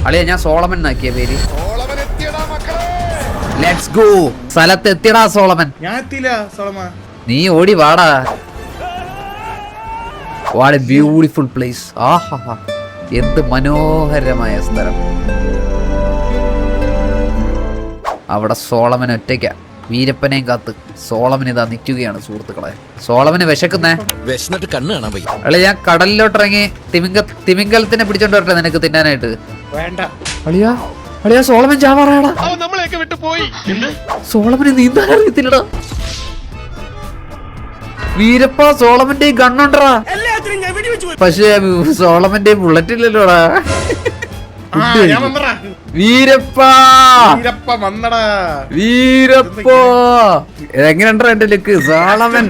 അളിയ ഞാൻ സോളമൻ എന്നാക്കിയ പേര്. Let's go. സ്ഥലത്ത് എത്തിയടാ സോളമൻ. ഞാൻ എത്തിയില്ല സോളമൻ. നീ ഓടി വാടാ. What a beautiful place. ആഹാ എന്ത് മനോഹരമായ സ്ഥലം. അവിടെ സോളമൻ ഒറ്റയ്ക്ക വീരപ്പനെയും കാത്ത് സോളമൻ ഇതാ നിൽക്കുകയാണ് സുഹൃത്തുക്കളെ. സോളമന് വിശക്കുന്നേ. അളിയ ഞാൻ കടലിലോട്ട് ഇറങ്ങി തിമിംഗലത്തിനെ പിടിച്ചോണ്ട് വരട്ടെ നിനക്ക് തിന്നാനായിട്ട്? വേണ്ട. അളിയ സോളമൻ ചാവാറാടാ. സോളമന് നീന്താൻ അറിയത്തില്ലടാ. വീരപ്പ സോളമന്റെ ഗണ്ണുണ്ടടാ. പക്ഷേ സോളമന്റെ ബുള്ളറ്റ് ഇല്ലല്ലോടാ. വീരപ്പ എങ്ങനെയുണ്ടോ എന്റെ ലുക്ക്? സോളമൻ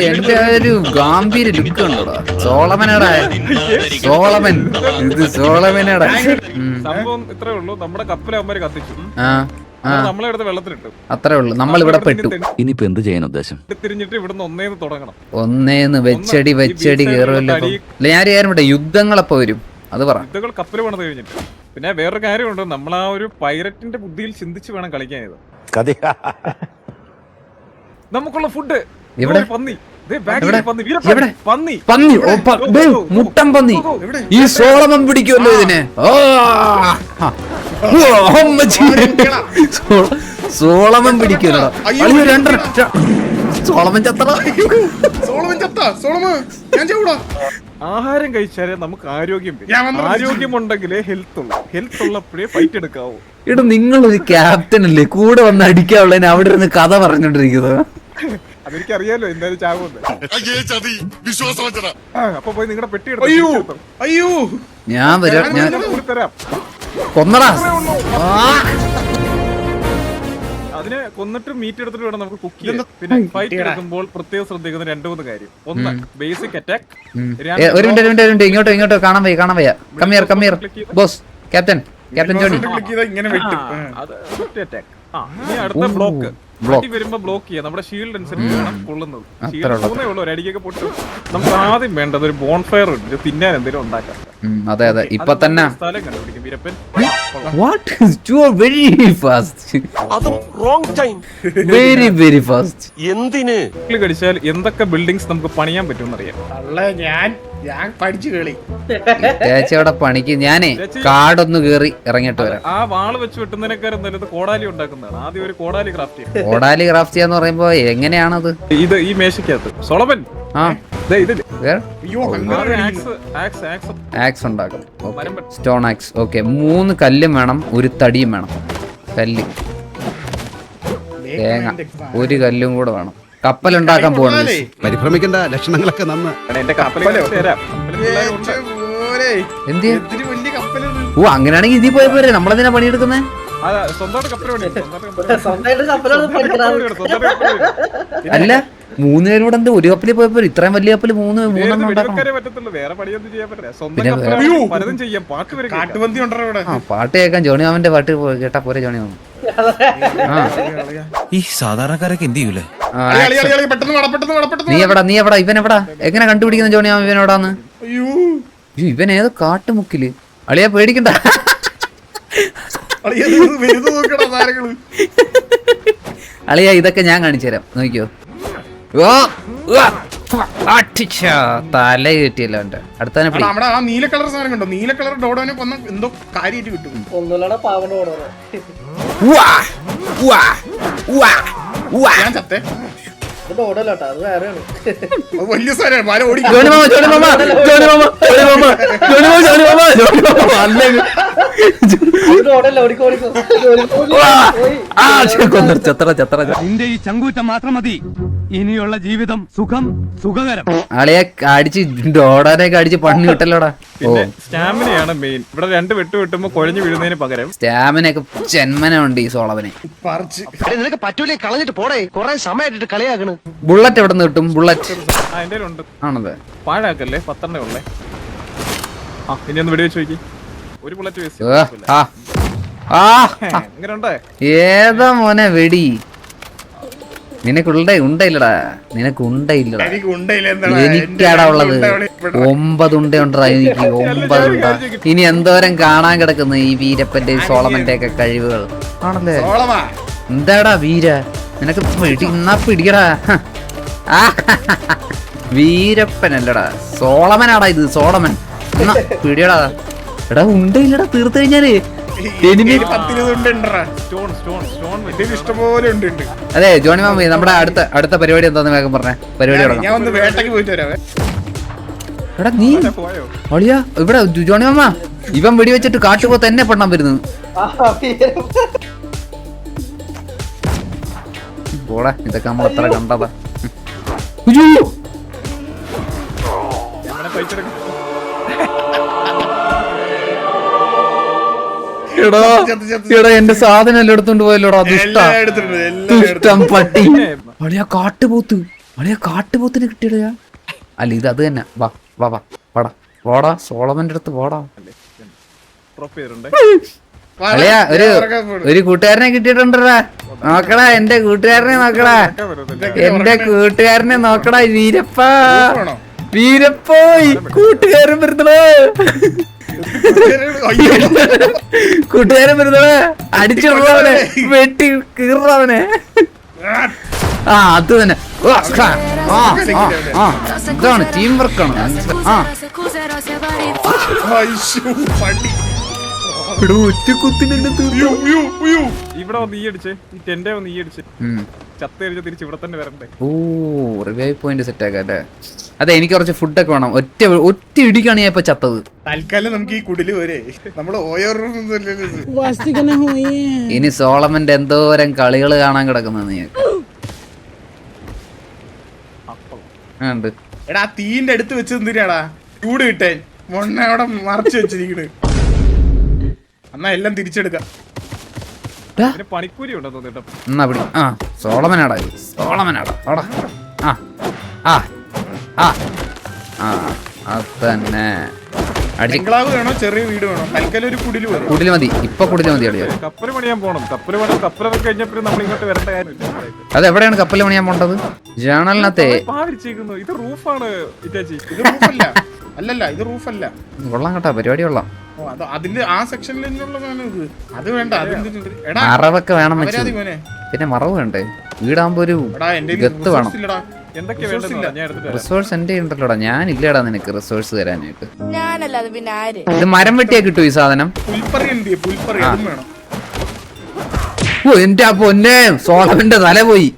എന്റെ ഒരു ഗാംഭീര്യ ലുക്ക് ഉണ്ടോടാ. സോളമനടാ സോളമൻ. ഇത് സോളമനടാ. സംഭവം ഇത്രേ ഉള്ളൂ. നമ്മുടെ കപ്പലവന്മാര് കത്തിച്ചു, നമ്മളെടുത്ത് വെള്ളത്തിലിട്ടു. അത്രേ ഉള്ളൂ. നമ്മൾ ഇവിടെ പെട്ടു. ഇനിയിപ്പോ എന്ത് ചെയ്യാൻ ഉദ്ദേശം? തിരിഞ്ഞിട്ട് ഇവിടുന്ന് ഒന്നേന്ന് തുടങ്ങണം. ഒന്നേന്ന് വെച്ചടി കയറുമല്ലോ. ഞാൻ വിചാരിട്ടെ യുദ്ധങ്ങളപ്പോ വരും. അത് പറ. യുദ്ധങ്ങൾ കപ്പല് പണിത് കഴിഞ്ഞിട്ട്. പിന്നെ വേറൊരു കാര്യമുണ്ട്, നമ്മൾ ആ ഒരു പൈററ്റിന്റെ ബുദ്ധിയിൽ ചിന്തിച്ച് വേണം കളിക്കാൻ. ഇത് നമുക്കുള്ള ഫുഡ് ഇവിടെ പന്നി, മുട്ടൻ പന്നി. ഈ സോളമൻ പിടിക്കുമല്ലോ ഇതിനെ. സോളമൻ പിടിക്കുമല്ലോ. സോളമൻ ചത്ത. ആഹാരം കഴിച്ചാലേ നമുക്ക് ആരോഗ്യം. ആരോഗ്യമുണ്ടെങ്കിലേ ഹെൽത്ത് ഉള്ളൂ. ഹെൽത്ത് ഉള്ളപ്പോഴേ ഫൈറ്റ് എടുക്കാവൂ. ഇവിടെ നിങ്ങളൊരു ക്യാപ്റ്റൻ അല്ലേ കൂടെ വന്ന് അടിക്കാനുള്ളതിന് അവിടെ ഇരുന്ന് കഥ പറഞ്ഞോണ്ടിരിക്കുന്നത്? അതെനിക്കറിയാലോ എന്തായാലും ചാകുമെന്ന്. അപ്പൊ പോയി നിങ്ങളുടെ പെട്ടി എടുത്തു. ഞാൻ തരാം. കൊന്നടാ. അതിനെ കൊന്നിട്ട് മീറ്റ് എടുത്തിട്ട് വേണം നമുക്ക് കുക്ക് ചെയ്യാൻ. പിന്നെ ഫൈറ്റ് എടുക്കുമ്പോൾ പ്രത്യേകം ശ്രദ്ധിക്കുന്ന 2-3 കാര്യം. ഒന്ന്, ബേസിക് അറ്റാക്ക്. ഒരു മിനിറ്റ് ഇങ്ങോട്ടോ കാണാൻ വയ്യ. കമ്മിയർ ബോസ്. Captain Johnny. അടുത്ത ബ്ലോക്ക് വരുമ്പോ ബ്ലോക്ക് ചെയ്യാം. നമ്മുടെ ഷീൽഡ് അനുസരിച്ച് വേണം കൊള്ളുന്നത്. ഷീൽഡ് ഉള്ളൂ, ഒരടിക്കൊക്കെ പൊട്ടും. നമുക്ക് ആദ്യം വേണ്ടത് ഒരു ബോൺഫയർ ഉണ്ട്, തിന്നാൻ എന്തെങ്കിലും ഉണ്ടാക്കാം. അതെ ഇപ്പൊ തന്നെ സ്ഥലം കണ്ടുപിടിക്കും വീരപ്പൻ. Very fast. എന്തിന് കടിച്ചാൽ എന്തൊക്കെ ബിൽഡിങ്സ് നമുക്ക് പണിയാൻ പറ്റും എന്നറിയാം. ഞാൻ പഠിച്ചു കളി ചേച്ചിയുടെ പണിക്ക് ഞാനേ കാടൊന്ന് കേറി ഇറങ്ങിട്ട് വരാം. ആ വാള് വെച്ച് വെട്ടുന്നതിനേക്കാളും നല്ലത് കോടാലി ഉണ്ടാക്കുന്നതാണ്. ആദ്യം ഒരു കോടാലി ക്രാഫ്റ്റ് ചെയ്യാം. കോടാലി ക്രാഫ്റ്റ് ചെയ്യാന്ന് പറയുമ്പോ എങ്ങനെയാണത്? ഇത് ഈ മേശക്കകത്ത് സോളമൻ ആക്സ് ഉണ്ടാക്കും. Stone axe. ഓക്കെ, 3 കല്ലും വേണം, 1 തടിയും വേണം. കല്ല്, തേങ്ങ, 1 കല്ലും കൂടെ വേണം. കപ്പലുണ്ടാക്കാൻ പോകണം. പരിഭ്രമിക്കേണ്ട, ലക്ഷണങ്ങളൊക്കെ നന്ന്. ഓ അങ്ങനെയാണെങ്കിൽ ഇതിൽ പോയ പോരെ, നമ്മളെന്തിനാ പണിയെടുക്കുന്നേ? അല്ല 3 പേരോട് എന്ത് ഒരു കപ്പലിൽ പോയപ്പോ ഇത്രയും വലിയ കപ്പല് 3 പാട്ട് കേൾക്കാൻ ജോണി മാമന്റെ പാട്ട് കേട്ടാ പോരെ? ജോണി മാമൻ ഈ സാധാരണക്കാരൊക്കെ എന്ത് ചെയ്യൂലേ? നീ എവിടാ ഇവൻ എവിടാ? എങ്ങനെ കണ്ടുപിടിക്കുന്ന ജോണി മാമൻ ഇവനോടാന്ന്? ഇവൻ ഏതോ കാട്ടുമുക്കില്. അളിയാ പേടിക്കണ്ട. അളിയാ ഇതൊക്കെ ഞാൻ കാണിച്ചു തരാം, നോക്കിയോ. തല കിട്ടിയല്ലോ എന്റെ അടുത്തന്നെ. നീല കളർ സാധനം കണ്ടോ? നീല കളർ ഡോഡോനെ കൊന്ന എന്തോ കാര്യമായിട്ട് കിട്ടും. ഞാൻ ചത്തേ. വലിയ നിന്റെ ഈ ചങ്കൂറ്റം മാത്രം മതി, ഇനിയുള്ള ജീവിതം സുഖകരം. ആളെയെ അടിച്ച് ഡോഡാനൊക്കെ അടിച്ച് പണി കിട്ടല്ലോടാ. സ്റ്റാമിനയാണ് മെയിൻ. ഇവിടെ 2 വെട്ട് വെട്ടുമ്പോ കുഴഞ്ഞു വീഴുന്നതിന് പകരം സ്റ്റാമിനൊക്കെ ജന്മനുണ്ട് ഈ സോളവനെ. നിനക്ക് പറ്റൂലേ, കളഞ്ഞിട്ട് പോടേ. കൊറേ സമയമായിട്ട് കളിയാക്കണ്. ബുള്ളറ്റ് എവിടെ നിന്ന് കിട്ടും? ബുള്ളറ്റ് ഉണ്ട്. ആണല്ലേ? പാഴാക്കല്ലേ, 10 ഉള്ളേ. ഇനി ഒന്ന് വെടിവെച്ച് നോക്കി. ഒരു ബുള്ളറ്റ് ഏതാ മോനെ വെടി? ഉണ്ടയില്ലടാ നിനക്ക് ഉണ്ടയില്ലടാ. എനിക്ക് ഉണ്ടയില്ല എന്താടാ? എനിക്കാടാ ഉള്ളത് 9 ഉണ്ട ഉണ്ടാ എനിക്ക് 9 ഉണ്ട. ഇനി എന്തോരം കാണാൻ കിടക്കുന്നു ഈ വീരപ്പന്റെ സോളമന്റെ ഒക്കെ കഴിവുകൾ ആണല്ലേ. സോളമാ എന്താടാ വീര നിനക്ക് പിടിക്കടാ. വീരപ്പനല്ലടാ സോളമനാടാ ഇത് സോളമൻ. പിടിയടാ. എടാ ഉണ്ടയില്ലടാ തീർത്ത് കഴിഞ്ഞാല് എനിമി. 10-20 ഉണ്ടെടാ. ഇഷ്ടംപോലെ ഉണ്ട്. അതെ ജോണി മാമി നമ്മുടെ അടുത്ത പരിപാടി എന്താന്ന് വേഗം പറഞ്ഞേ. പരിപാടി തുടങ്ങാം. ഞാൻ ഒന്ന് വേട്ടയ്ക്ക് പോയിട്ട് വരാവേ. എടാ നീ ഒളിയാ ഇവിടെ ജോണി മാമ ഇവൻ വെടിവെച്ചിട്ട് കാട്ടുപോ തന്നെ പെണ്ണാൻ വരുന്നു. പോടാ ഇതൊക്കെ നമ്മൾ എത്ര കണ്ടതാ. എടാ എന്റെ സാധനം എല്ലാം എടുത്തോണ്ട് പോയല്ലോടാ എല്ലാം എടുത്തിട്ടുണ്ട്, എല്ലാം ദുഷ്ടം പട്ടി. അളിയാ കാട്ടുപോത്തിന് കിട്ടിയടാ. അല്ല ഇത് അത് തന്നെ. വാ വാ വാ വാടാ വാടാ സോളമന്റെ അടുത്ത് വാടാ. അളിയാ ഒരു കൂട്ടുകാരനെ കിട്ടിയിട്ടുണ്ടടാ. നോക്കടാ എന്റെ കൂട്ടുകാരനെ നോക്കടാ. എന്റെ കൂട്ടുകാരനെ നോക്കടാ. വീരപ്പോയി കൂട്ടുകാരൻ വരുന്നടാ. കൂട്ടുകാരൻ വരുന്നടാ. അടിച്ചിടവനെ വെട്ടി കീറവനെ. അത് തന്നെ. ഇതാണ് ടീം വർക്കാണ്. ഇവിടെ വന്ന് ഈ അടിച്ചേ ഈ ടെന്റെ വന്ന് ഈ അടിച്ചേ ചത്തരിച്ച് തിരിച്ച് ഇവിടെ തന്നെ വരണ്ടേ. ഓ റിവൈവ് പോയിന്റ് സെറ്റ് ആക്കാം അല്ലേ. അതെ എനിക്ക് കുറച്ച് ഫുഡൊക്കെ വേണം. ഒറ്റ ഇടിക്കാണ് ഞാൻ ഇപ്പൊ ചത്തത്. തൽക്കാലം നമുക്ക് ഈ കുടില് പോരെ. നമ്മള് ഇനി സോളമന്റെ എന്തോരം കളികൾ കാണാൻ കിടക്കുന്നത് നീക്ക്. എടാ തീന്റെ അടുത്ത് വെച്ച് എന്തിനാടാ ചൂട് കിട്ടേ. മൊണ്ണ അവിടെ മറച്ചു വെച്ചിരിക്കണ്. എന്നാ എല്ലാം തിരിച്ചെടുക്കാം. പണിക്കൂലി ഉണ്ടോ തോന്നിട്ടോ. എന്നാ പിടി. സോളമനാടാ അതന്നെ. ബംഗ്ലാവ് വേണോ ചെറിയ വീട് വേണോ? തൽക്കാലം ഒരു കുടില് വേണം. കുടില് മതി. ഇപ്പൊ കുടില് മതി. അടിയോ കപ്പല് പണിയാൻ പോണം. കപ്പലൊക്കെ കഴിഞ്ഞപ്പോഴും നമ്മൾ ഇങ്ങോട്ട് വരേണ്ട കാര്യമില്ല. അതെവിടെയാണ് കപ്പല് പണിയാൻ പോണ്ടത്? ജേണലിനകത്തെ ഇത് റൂഫാണ് ഇറ്റാച്ചി. ഇത് റൂഫല്ല. അല്ലല്ല ഇത് റൂഫല്ല. കൊള്ളാം കേട്ടാ പരിപാടി കൊള്ളാം. അതിന്റെ ആ സെക്ഷനിൽ ഇത് അത് വേണ്ട. മറവൊക്കെ വേണം വെച്ചു. പിന്നെ മറവ് വേണ്ടേ? വീടാകുമ്പോ ഒരു ഗത്ത് വേണം. റിസോഴ്സ് എന്റെ ഉണ്ടല്ലോടാ. ഞാനില്ലടാ നിനക്ക് റിസോഴ്സ് തരാനായിട്ട്. ഇത് മരം വെട്ടിയാ കിട്ടൂ ഈ സാധനം. ഓ എന്റെ പൊന്നെ സോളമന്റെ തല പോയി.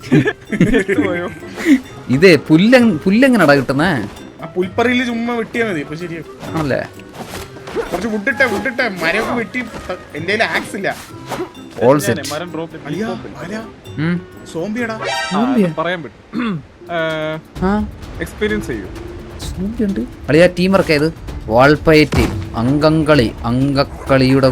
ഇതേ പുല്ലെങ്ങനെടാ കിട്ടുന്നേ? പുൽപ്പറിയില് ചുമ്മാ വെട്ടിയാ മതി. ഇപ്പൊ ശരിയാണല്ലേ. കുറച്ച് വിട്ടിട്ടെ മരമൊക്കെ വെട്ടി. എന്റെ ആക്സ് ഇല്ല. പറയാൻ പറ്റും. എക്സ്പീരിയൻസ് ചെയ്യൂ. അളിയാ ടീം വർക്ക് ചെയ്ത് വാൾപ്പയറ്റ് അംഗക്കളിയുടെ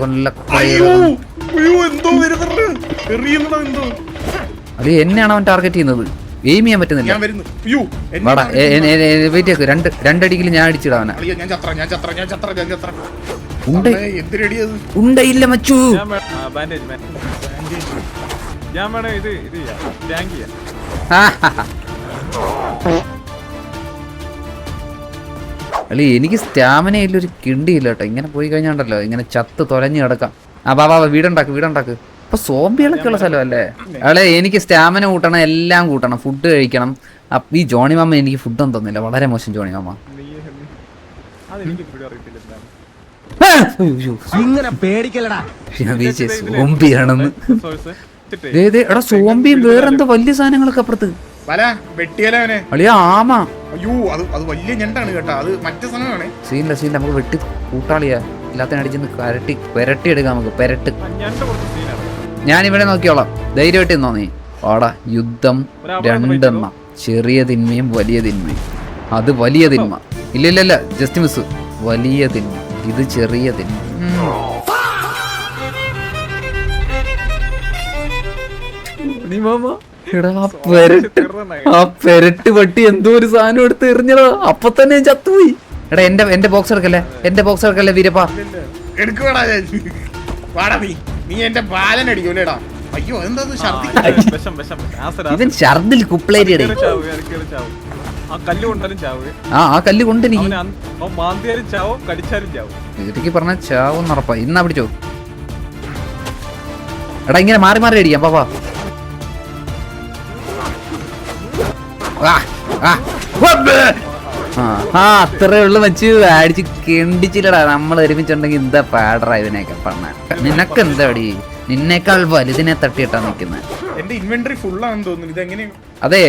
അത് എന്നെയാണ് അവൻ ടാർഗറ്റ് ചെയ്യുന്നത്. എയിം ചെയ്യാൻ പറ്റുന്നില്ല. രണ്ടടിക്കല് ഞാൻ അടിച്ചിടാവന. ഉണ്ടയില്ല മച്ചു. അല്ലെ എനിക്ക് സ്റ്റാമിന ഇല്ലൊരു കിണ്ടിയില്ല കേട്ടോ. ഇങ്ങനെ പോയി കഴിഞ്ഞാണ്ടല്ലോ ഇങ്ങനെ ചത്ത് തൊലഞ്ഞു കിടക്കാം. ബാബാ വീടുണ്ടാക്ക്. അപ്പൊ സോംബികളൊക്കെ ഉള്ള സ്ഥലമല്ലേ. അളെ എനിക്ക് സ്റ്റാമിന കൂട്ടണം, എല്ലാം കൂട്ടണം, ഫുഡ് കഴിക്കണം. ഈ ജോണി മാമ എനിക്ക് ഫുഡൊന്നും തന്നില്ല. വളരെ മോശം ജോണി മാമ. സോംബിയാണെന്ന്. എടാ സോംബിയും വേറെന്തോ വലിയ സാധനങ്ങളൊക്കെ അപ്പുറത്ത്. സീനില്ല നമുക്ക് വെട്ടി കൂട്ടാളിയാ. എല്ലാത്തിനും അടിച്ചെന്ന് പെരട്ടി എടുക്കാം. നമുക്ക് പെരട്ട്. ഞാനിവിടെ നോക്കിയോളാം. ധൈര്യമായിട്ട് നിന്നോ നീ. ഓടാ യുദ്ധം 2 എണ്ണം. ചെറിയ തിന്മയും വലിയ തിന്മയും. അത് വലിയ തിന്മ. ഇല്ല ജസ്റ്റ് മിസ്. വലിയ തിന്മ. ഇത് ചെറിയ തിന്മ. ആ പെരട്ട് പട്ടി എന്തോ ഒരു സാധനം എടുത്ത് എറിഞ്ഞടാ. അപ്പൊ തന്നെ ചത്തുപോയി. എടാ എന്റെ ബോക്സ് എടുക്കല്ലേ വീരപ്പാ. നീ എന്റെ ബാലൻ അടിക്കൂലേടാ. അയ്യോ എന്താ ഛർദി വിഷം വിഷം ആസിഡ് ഇവൻ ഛർദിൽ കുപ്ലേരിയുടെ ചാവ് ഇടയ്ക്ക് ചാവ് ആ കല്ല് കൊണ്ടാലും ചാവ് ആ കല്ല് കൊണ്ട് എനിക്ക് അവൻ മാന്തിയാലും ചാവും കടിച്ചാലും ചാവും വീട്ടിക്ക് പറഞ്ഞ ചാവെന്ന് ഉറപ്പാ. ഇന്നാ പിടിച്ചോ എടാ, ഇങ്ങനെ മാറി മാറി അടിക്കാം പാപ്പാ. അത്രേ ഉള്ളു മച്ചു. അടിച്ച് കെണ്ടിച്ചില്ലടാ. നമ്മൾ ഒരുമിച്ചുണ്ടെങ്കിൽ എന്താ പാടറാ ഇതിനെയൊക്കെ പറഞ്ഞ. നിനക്ക് എന്താ അടി? നിന്നേക്കാൾ വലുതിനെ തട്ടിയിട്ടാ നിക്കുന്നത്. എന്റെ ഇൻവെന്ററി ഫുൾ ആണെന്ന് തോന്നുന്നു. ഇതെങ്ങനെ അതെ,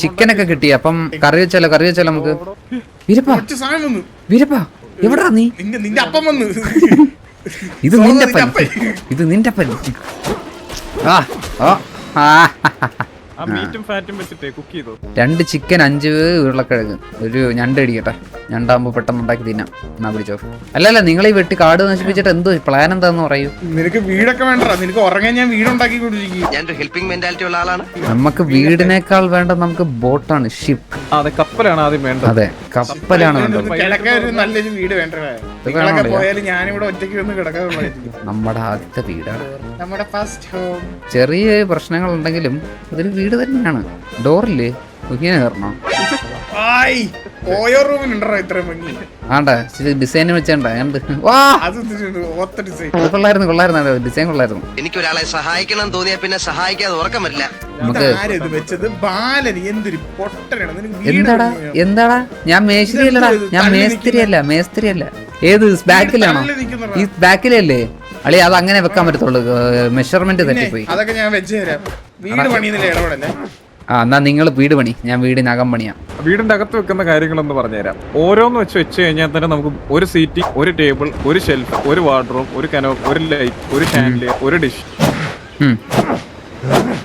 ചിക്കനൊക്കെ കിട്ടി. അപ്പം കറി വെച്ചാലോ നമുക്ക്. വീരപ്പാ കുറച്ച് സാധനം വന്നു. വീരപ്പാ എവിടാ നീ? നിന്റെ അപ്പം വന്നു. ഇത് നിന്റെ പൻ. ഇത് നിന്റെ പൻ. ആ ഓ ആ ആ മീറ്റും ഫാറ്റും വെച്ചിട്ടേ കുക്ക് ചെയ്തോ. 2 ചിക്കൻ 5 ഉരുളക്കിഴങ്ങ് ഒരു ഞണ്ട് അടിക്കട്ടെ. ഞണ്ടാകുമ്പോ പെട്ടെന്ന് ഉണ്ടാക്കി തിന്നാം. എന്നാ പിടിച്ചോ. അല്ലല്ല, നിങ്ങൾ ഈ വെട്ടി കാട് നശിപ്പിച്ചിട്ട് എന്തോ പ്ലാൻ എന്താന്ന് പറയൂ. നിനക്ക് വീടൊക്കെ വേണ്ടടാ. നിനക്ക് ഉറങ്ങാൻ ഞാൻ വീടുണ്ടാക്കി കൊണ്ടിരിക്കും. ഞാനൊരു ഹെൽപ്പിംഗ് മെന്റാലിറ്റി ഉള്ള ആളാണ്. നമുക്ക് വീടിനേക്കാൾ വേണ്ടത് നമുക്ക് ബോട്ടാണ്, ഷിപ്പ്. അതെ, കപ്പലാണ് ആദ്യം വേണ്ടത്. അതെ, കപ്പലാണ് വേണ്ടത്. കിടക്കാൻ ഒരു നല്ലൊരു വീട് വേണ്ടേ. നിങ്ങളൊക്കെ പോയാലും ഞാനിവിടെ ഒറ്റയ്ക്ക് വന്ന് കിടക്കാറുള്ളായിരിക്കും. നമ്മുടെ ആദ്യത്തെ വീടാണ്. നമ്മുടെ ഫസ്റ്റ് ഹോം. ചെറിയ പ്രശ്നങ്ങൾ ഉണ്ടെങ്കിലും അതൊരു വീട് തന്നെയാണ്. ഡോറില്ലേ ഇങ്ങനെ കയറണം. ഓയോ റൂമിനുണ്ടോ ഇത്രയും ഭംഗി? ആണ്ടാ ഡിസൈൻ വെച്ചാണ്ടാ. വാ, അത് ഒത്ത ഡിസൈൻ കൊള്ളായിരുന്നു ഡിസൈൻ കൊള്ളായിരുന്നു. എനിക്കൊരാളെ സഹായിക്കണം തോന്നിയാ പിന്നെ സഹായിക്കാതെ ഉറക്കം വരില്ല. നമുക്ക് ആരത് വെച്ചത്? ബാലൻ എന്തൊരു പൊട്ടനാണ്. നിനക്ക് വീട് എന്താടാ പണിയോ? എന്താടാ? ഞാൻ മേസ്ത്രി അല്ലടാ. ഞാൻ മേസ്ത്രി അല്ല. ഏത് ബാക്കിലാണോ? തള്ളി നിൽക്കുന്നതാ. ഈ ബാക്കിലല്ലേ അളി? അത് അങ്ങനെ വെക്കാൻ പറ്റത്തുള്ളൂ. മെഷർമെന്റ് തെറ്റിപ്പോയി. അതൊക്കെ ഞാൻ വെച്ച് തരാം. വീട് പണിയുന്നില്ല ഇടപെടല്ലേ. ആ എന്നാ നിങ്ങൾ വീട് പണി, ഞാൻ വീടിനകം പണിയാം. വീടിന്റെ അകത്ത് വെക്കുന്ന കാര്യങ്ങളൊന്ന് പറഞ്ഞുതരാം. ഓരോന്ന് വെച്ച് കഴിഞ്ഞാൽ തന്നെ നമുക്ക് ഒരു സീറ്റിംഗ്, ഒരു ടേബിൾ, ഒരു ഷെൽഫ്, ഒരു വാർഡ്രോബ്, ഒരു കനോപ്പ്, ഒരു ലൈറ്റ്, ഒരു ഷാൻഡിലിയർ, ഒരു ഡിഷ്, ഉം.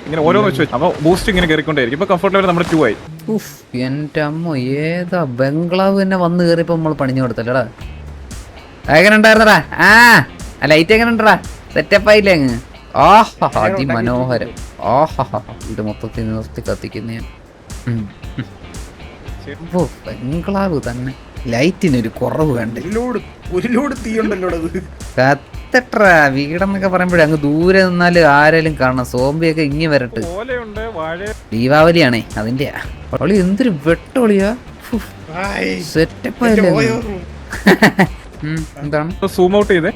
ഇങ്ങനെ ഓരോന്ന് വെച്ച് അപ്പൊ ബൂസ്റ്റ് ഇങ്ങനെ കയറിക്കൊണ്ടേയിരിക്കും. ഇപ്പൊ കംഫർട്ട് ലെവൽ നമ്മുടെ 2 ആയി. ഉഫ്, എന്റെ അമ്മ, ഏതാ ബംഗ്ലാവ് തന്നെ വന്ന് കയറിയപ്പോ നമ്മൾ പണിഞ്ഞു കൊടുത്തല്ലടാ. എങ്ങനെ ഉണ്ടായിരുന്നടാ? ആ ലൈറ്റ് എങ്ങനെ ഉണ്ടാ? സെറ്റപ്പ് ആയില്ലേ അങ്ങ്? ആഹാ, അതിമനോഹരം. ആഹാ, ഇത് മൊത്തത്തിൽ നിർത്തി കത്തിക്കുന്ന ബംഗ്ലാവ് തന്നെ. ലൈറ്റിനൊരു കുറവ് വേണ്ട. ഒരു ലോഡ് തീ ഉണ്ടല്ലോ അത്. കത്തട്രാ വീടെന്നൊക്കെ പറയുമ്പോഴേ അങ്ങ് ദൂരെ നിന്നാല് ആരെങ്കിലും കാണണം. സോംബിയൊക്കെ ഇങ്ങി വരട്ട്. ഓലയുണ്ട്, വാഴ. ദീപാവലിയാണേ അതിന്റെ. ഒളി എന്തൊരു വെട്ടൊളിയാ. സെറ്റപ്പ് ആയില്ലേ? എന്താണ് സൂം ഔട്ട് ചെയ്തേ.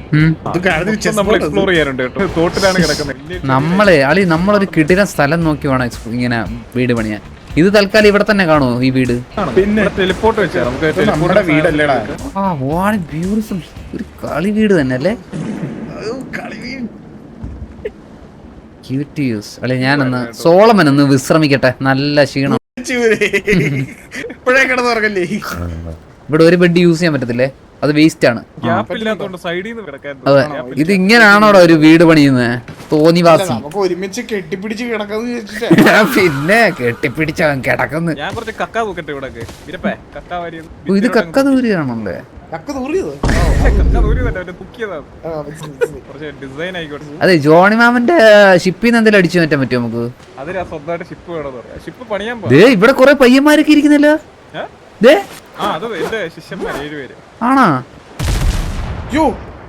നമ്മൾ എക്സ്പ്ലോർ ചെയ്യാറുണ്ട് കേട്ടോ. തോട്ടിലാണ് കിടക്കുന്നത്. നമ്മളൊരു കിടിലൻ സ്ഥലം നോക്കി വേണം ഇങ്ങനെ വീട് പണിയാൻ. ഇത് തൽക്കാലം ഇവിടെ തന്നെ കാണുമോ ഈ വീട്? പിന്നെ ടെലിപ്പോർട്ട് വെച്ചാ നമുക്ക് നമ്മുടെ വീടല്ലേടാ. ബ്യൂട്ടിഫുൾ. ഒരു കളി വീട് തന്നെ അല്ലേ? അല്ലെ, ഞാനൊന്ന് സോളമൻ ഒന്ന് വിശ്രമിക്കട്ടെ. നല്ല ക്ഷീണം. ഇപ്പോഴേ കിടന്നുറങ്ങല്ലേ? ഇവിടെ ഒരു ബെഡ് യൂസ് ചെയ്യാൻ പറ്റത്തില്ലേ? അത് വേസ്റ്റ് ആണ്. ഗ്യാപ്പ് ഇല്ലാത്തതുകൊണ്ട് സൈഡിൽ നിന്ന് കിടക്കാൻ. അതെ, ഇത് ഇങ്ങനാണോടാ ഒരു വീട് പണിയുന്നത്? തോന്നിവാസി. നമുക്ക് ഒരുമിച്ച് കെട്ടിപ്പിടിച്ച് കിടക്കാന്ന് വിചാരിച്ചിട്ടാ. പിന്നെ കെട്ടിപ്പിടിച്ചവൻ കിടക്കുന്നു. ഞാൻ കുറച്ച് കക്ക തൂക്കട്ടെ ഇവിടെ. കക്ക വാരി ഇത് കക്ക ദൂരിയാണല്ലേ? കക്ക തൂറിയതോ? കക്ക ദൂരി തന്നെ തുക്കിയതാണ്. കുറച്ച് ഡിസൈൻ ആയിക്കോട്ടെ. അതെ, ജോണി മാമന്റെ ഷിപ്പിൽ നിന്ന് എന്തെങ്കിലും അടിച്ചു മാറ്റാൻ പറ്റുമോ നമുക്ക്? അതിന് സ്വന്തമായിട്ട് ഷിപ്പ് വേണമെന്ന് പറയാം. ഷിപ്പ് പണിയാൻ ദേ ഇവിടെ കുറെ പയ്യന്മാരൊക്കെ ഇരിക്കുന്നല്ലോ. ദേ ആ അത് എന്റെ ശിഷ്യന്മാർ 7 പേര്. ആണോ? യോ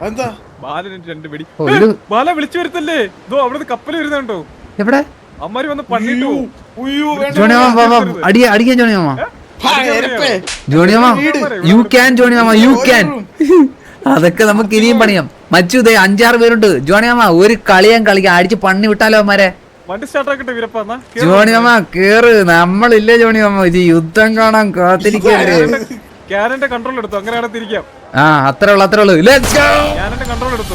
എന്താ? ബാലന് 2 വെടി. ഓ, ഇത് ബാല വിളിച്ചു വരുത്തല്ലേ? ഇതോ അവിടെ കപ്പൽ വരുന്നുണ്ടോ? എവിടെ? അമ്മാര് വന്ന് പണിട്ടു. ജോണി മാമ അടിക്കാൻ ജോണി മാമ. ജോണി മാമ യു ക്യാൻ. ജോണി മാമ യു ക്യാൻ. അതൊക്കെ നമുക്ക് ഇനിയും പണിയാം. മച്ചു ദേ 5-6 പേരുണ്ട്. ജോണി മാമ ഒരു കളിക്കാൻ അടിച്ച് പണി വിട്ടാലോ അവന്മാരെ. വണ്ടി സ്റ്റാർട്ടാക്കട്ടെ വീരപ്പ. ജോണി മാമ കേറ്. നമ്മളില്ലേ ജോണി മാമ, ഇത് യുദ്ധം കാണാൻ കാത്തിരിക്കല്ലേ. ക്യാനന്റെ കൺട്രോൾ എടുത്തു. അങ്ങനെയാണ് തിരിക്കാം. അത്രേ ഉള്ളു. Let's go. ക്യാനന്റെ കൺട്രോൾ എടുത്തു.